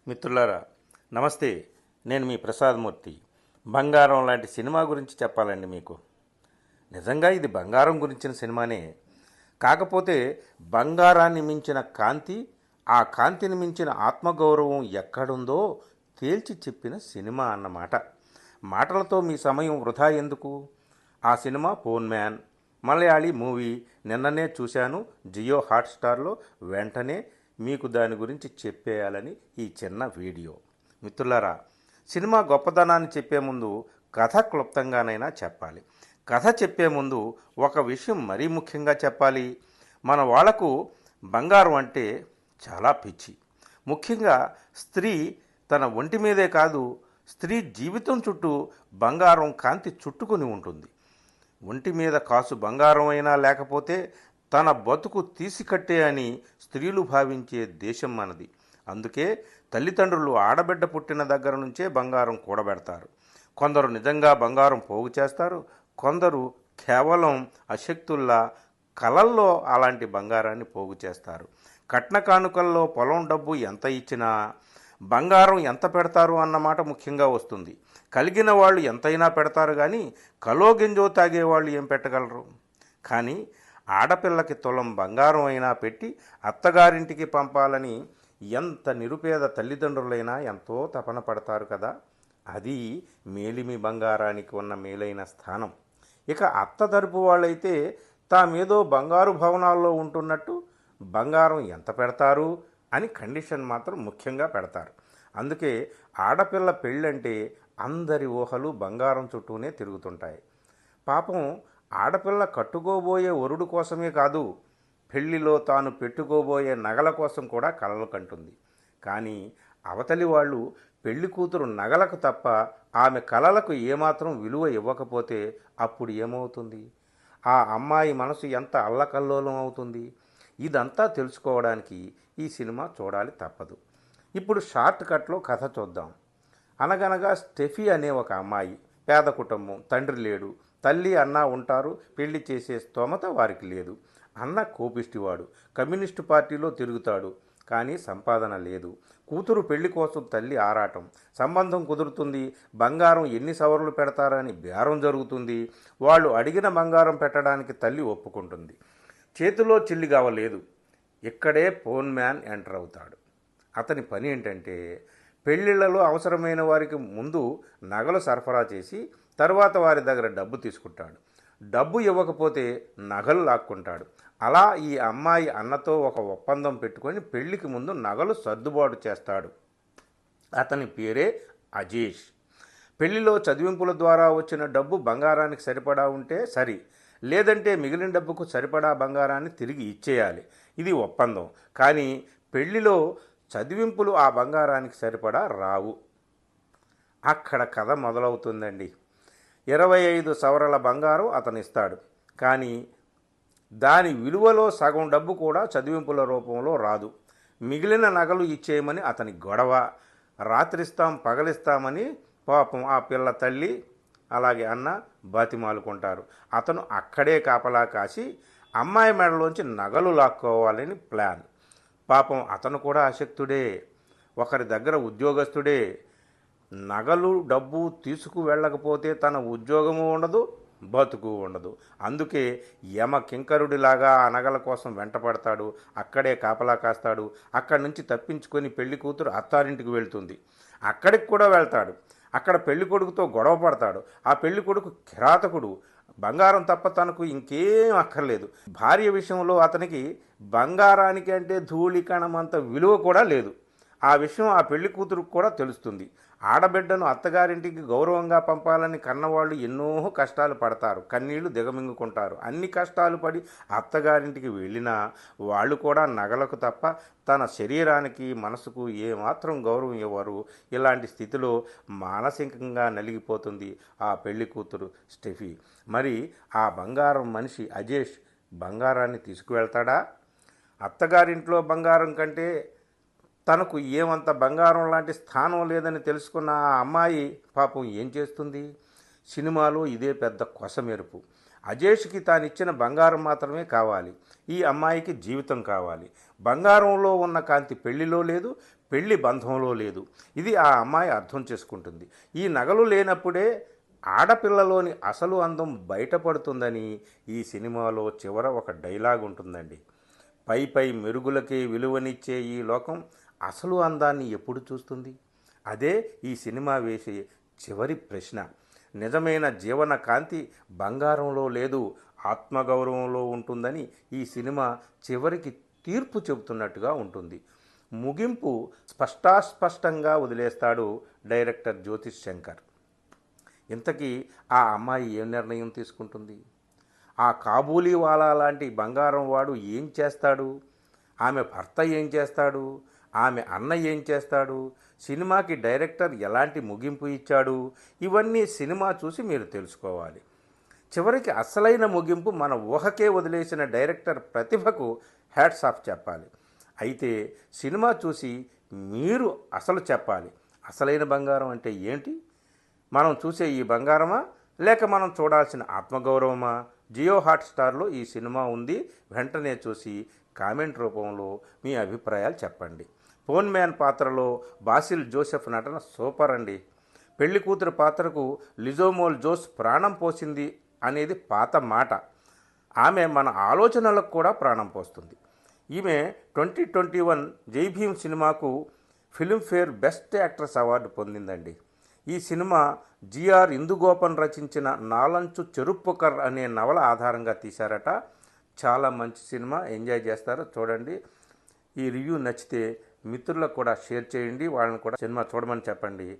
మిత్రులారా నమస్తే. నేను మీ ప్రసాదమూర్తి. బంగారం లాంటి సినిమా గురించి చెప్పాలండి మీకు. నిజంగా ఇది బంగారం గురించిన సినిమానే. కాకపోతే బంగారాన్ని మించిన కాంతి, ఆ కాంతిని మించిన ఆత్మగౌరవం ఎక్కడుందో తేల్చి చెప్పిన సినిమా అన్నమాట. మాటలతో మీ సమయం వృధా ఎందుకు? ఆ cinema phone man Malayali movie. నిన్ననే చూశాను జియో హాట్స్టార్లో. వెంటనే మీకు దాని గురించి చెప్పేయాలని ఈ చిన్న వీడియో. మిత్రులారా, సినిమా గొప్పదనాన్ని చెప్పే ముందు కథ క్లుప్తంగానైనా చెప్పాలి. కథ చెప్పే ముందు ఒక విషయం మరీ ముఖ్యంగా చెప్పాలి. మన వాళ్లకు బంగారం అంటే చాలా పిచ్చి. ముఖ్యంగా స్త్రీ తన ఒంటి మీదే కాదు, స్త్రీ జీవితం చుట్టూ బంగారం కాంతి చుట్టుకొని ఉంటుంది. ఒంటి మీద కాసు బంగారం అయినా లేకపోతే తన బతుకు తీసికట్టే అని స్త్రీలు భావించే దేశం మనది. అందుకే తల్లిదండ్రులు ఆడబిడ్డ పుట్టిన దగ్గర నుంచే బంగారం కూడబెడతారు. కొందరు నిజంగా బంగారం పోగు చేస్తారు, కొందరు కేవలం అశక్తుల్లా కలల్లో అలాంటి బంగారాన్ని పోగు చేస్తారు. కట్న కానుకల్లో పొలం డబ్బు ఎంత ఇచ్చినా బంగారం ఎంత పెడతారు అన్నమాట ముఖ్యంగా వస్తుంది. కలిగిన వాళ్ళు ఎంతైనా పెడతారు, కానీ కలో గింజో తాగేవాళ్ళు ఏం పెట్టగలరు? కానీ ఆడపిల్లకి తులం బంగారం అయినా పెట్టి అత్తగారింటికి పంపాలని ఎంత నిరుపేద తల్లిదండ్రులైనా ఎంతో తపన పడతారు కదా. అది మేలిమి బంగారానికి ఉన్న మేలైన స్థానం. ఇక అత్త తరపు వాళ్ళైతే తామేదో బంగారు భవనాల్లో ఉంటున్నట్టు బంగారం ఎంత పెడతారు అని కండిషన్ మాత్రం ముఖ్యంగా పెడతారు. అందుకే ఆడపిల్ల పెళ్ళంటే అందరి ఊహలు బంగారం చుట్టూనే తిరుగుతుంటాయి. పాపం ఆడపిల్ల కట్టుకోబోయే వరుడు కోసమే కాదు, పెళ్లిలో తాను పెట్టుకోబోయే నగల కోసం కూడా కలలు కంటుంది. కానీ అవతలి వాళ్ళు పెళ్లి కూతురు నగలకు తప్ప ఆమె కలలకు ఏమాత్రం విలువ ఇవ్వకపోతే అప్పుడు ఏమవుతుంది? ఆ అమ్మాయి మనసు ఎంత అల్లకల్లోలం అవుతుంది? ఇదంతా తెలుసుకోవడానికి ఈ సినిమా చూడాలి తప్పదు. ఇప్పుడు షార్ట్ కట్లో కథ చూద్దాం. అనగనగా స్టెఫీ అనే ఒక అమ్మాయి, పేద కుటుంబం, తండ్రి లేడు, తల్లి అన్న ఉంటారు, పెళ్లి చేసే స్తోమత వారికి లేదు. అన్న కోపిష్టివాడు, కమ్యూనిస్టు పార్టీలో తిరుగుతాడు, కానీ సంపాదన లేదు. కూతురు పెళ్లి కోసం తల్లి ఆరాటం. సంబంధం కుదురుతుంది, బంగారం ఎన్ని సవర్లు పెడతారని బేరం జరుగుతుంది. వాళ్ళు అడిగిన బంగారం పెట్టడానికి తల్లి ఒప్పుకుంటుంది. చేతిలో చిల్లిగవ్వ లేదు. ఇక్కడే ఫోన్ మ్యాన్ ఎంటర్ అవుతాడు. అతని పని ఏంటంటే పెళ్లిళ్లలో అవసరమైన వారికి ముందు నగలు సరఫరా చేసి తర్వాత వారి దగ్గర డబ్బు తీసుకుంటాడు. డబ్బు ఇవ్వకపోతే నగలు లాక్కుంటాడు. అలా ఈ అమ్మాయి అన్నతో ఒక ఒప్పందం పెట్టుకొని పెళ్లికి ముందు నగలు సర్దుబాటు చేస్తాడు. అతని పేరే అజేష్. పెళ్లిలో చదివింపుల ద్వారా వచ్చిన డబ్బు బంగారానికి సరిపడా ఉంటే సరి, లేదంటే మిగిలిన డబ్బుకు సరిపడా బంగారాన్ని తిరిగి ఇచ్చేయాలి. ఇది ఒప్పందం. కానీ పెళ్లిలో చదివింపులు ఆ బంగారానికి సరిపడా రావు. అక్కడ కథ మొదలవుతుందండి. 25 సవరల బంగారం అతనిస్తాడు, కానీ దాని విలువలో సగం డబ్బు కూడా చదివింపుల రూపంలో రాదు. మిగిలిన నగలు ఇచ్చేయమని అతని గొడవ. రాత్రిస్తాం పగలిస్తామని పాపం ఆ పిల్ల తల్లి అలాగే అన్న బతిమాలుకుంటారు. అతను అక్కడే కాపలా కాసి అమ్మాయి మెడలోంచి నగలు లాక్కోవాలని ప్లాన్. పాపం అతను కూడా అశక్తుడే, ఒకరి దగ్గర ఉద్యోగస్తుడే. నగలు డబ్బు తీసుకు వెళ్ళకపోతే తన ఉద్యోగము ఉండదు, బతుకు ఉండదు. అందుకే యమ కింకరుడిలాగా ఆ నగల కోసం వెంటపడతాడు, అక్కడే కాపలా కాస్తాడు. అక్కడి నుంచి తప్పించుకొని పెళ్లి కూతురు అత్తారింటికి వెళ్తుంది. అక్కడికి కూడా వెళ్తాడు. అక్కడ పెళ్లి కొడుకుతో గొడవ పడతాడు. ఆ పెళ్లి కొడుకు కిరాతకుడు. బంగారం తప్ప తనకు ఇంకేం అక్కర్లేదు. భార్య విషయంలో అతనికి బంగారానికి అంటే ధూళికణమంత విలువ కూడా లేదు. ఆ విషయం ఆ పెళ్లి కూతురుకు కూడా తెలుస్తుంది. ఆడబిడ్డను అత్తగారింటికి గౌరవంగా పంపాలని కన్నవాళ్ళు ఎన్నో కష్టాలు పడతారు, కన్నీళ్లు దిగమింగుకుంటారు. అన్ని కష్టాలు పడి అత్తగారింటికి వెళ్ళినా వాళ్ళు కూడా నగలకు తప్ప తన శరీరానికి మనసుకు ఏమాత్రం గౌరవం ఇవ్వరు. ఇలాంటి స్థితిలో మానసికంగా నలిగిపోతుంది ఆ పెళ్లి కూతురు స్టెఫీ. మరి ఆ బంగారం మనిషి అజేష్ బంగారాన్ని తీసుకువెళ్తాడా? అత్తగారింట్లో బంగారం కంటే తనకు ఏమంత బంగారం లాంటి స్థానం లేదని తెలుసుకున్న ఆ అమ్మాయి పాపం ఏం చేస్తుంది? సినిమాలో ఇదే పెద్ద కొసమెరుపు. అజేష్కి తానిచ్చిన బంగారం మాత్రమే కావాలి, ఈ అమ్మాయికి జీవితం కావాలి. బంగారంలో ఉన్న కాంతి పెళ్లిలో లేదు, పెళ్లి బంధంలో లేదు. ఇది ఆ అమ్మాయి అర్థం చేసుకుంటుంది. ఈ నగలు లేనప్పుడే ఆడపిల్లలోని అసలు అందం బయటపడుతుందని ఈ సినిమాలో చివర ఒక డైలాగ్ ఉంటుందండి. పై పై మెరుగులకే విలువనిచ్చే ఈ లోకం అసలు అందాన్ని ఎప్పుడు చూస్తుంది? అదే ఈ సినిమా వేసే చివరి ప్రశ్న. నిజమైన జీవన కాంతి బంగారంలో లేదు, ఆత్మగౌరవంలో ఉంటుందని ఈ సినిమా చివరికి తీర్పు చెబుతున్నట్టుగా ఉంటుంది. ముగింపు స్పష్టాస్పష్టంగా వదిలేస్తాడు డైరెక్టర్ జ్యోతిష్ శంకర్. ఇంతకీ ఆ అమ్మాయి ఏం నిర్ణయం తీసుకుంటుంది? ఆ కాబూలీవాలా లాంటి బంగారం వాడు ఏం చేస్తాడు? ఆమె భర్త ఏం చేస్తాడు? ఆమె అన్న ఏం చేస్తాడు? సినిమాకి డైరెక్టర్ ఎలాంటి ముగింపు ఇచ్చాడు? ఇవన్నీ సినిమా చూసి మీరు తెలుసుకోవాలి. చివరికి అసలైన ముగింపు మన ఊహకే వదిలేసిన డైరెక్టర్ ప్రతిభకు హ్యాట్స్ ఆఫ్ చెప్పాలి. అయితే సినిమా చూసి మీరు అసలు చెప్పాలి. అసలైన బంగారం అంటే ఏంటి? మనం చూసే ఈ బంగారమా, లేక మనం చూడాల్సిన ఆత్మగౌరవమా? జియో హాట్స్టార్లో ఈ సినిమా ఉంది. వెంటనే చూసి కామెంట్ రూపంలో మీ అభిప్రాయాలు చెప్పండి. ఫోన్ మ్యాన్ పాత్రలో బాసిల్ జోసెఫ్ నటన సూపర్ అండి. పెళ్లి కూతురు పాత్రకు లిజోమోల్ జోస్ ప్రాణం పోసింది అనేది పాత మాట. ఆమె మన ఆలోచనలకు కూడా ప్రాణం పోస్తుంది. ఈమె 2021 జై భీమ్ సినిమాకు ఫిల్మ్ఫేర్ బెస్ట్ యాక్ట్రెస్ అవార్డు పొందిందండి. ఈ సినిమా జిఆర్ ఇందుగోపన్ రచించిన నాలంచు చెరుప్పుకర్ అనే నవల ఆధారంగా తీశారట. చాలా మంచి సినిమా, ఎంజాయ్ చేస్తారు, చూడండి. ఈ రివ్యూ నచ్చితే మిత్రులకు కూడా షేర్ చేయండి, వాళ్ళని కూడా సినిమా చూడమని చెప్పండి.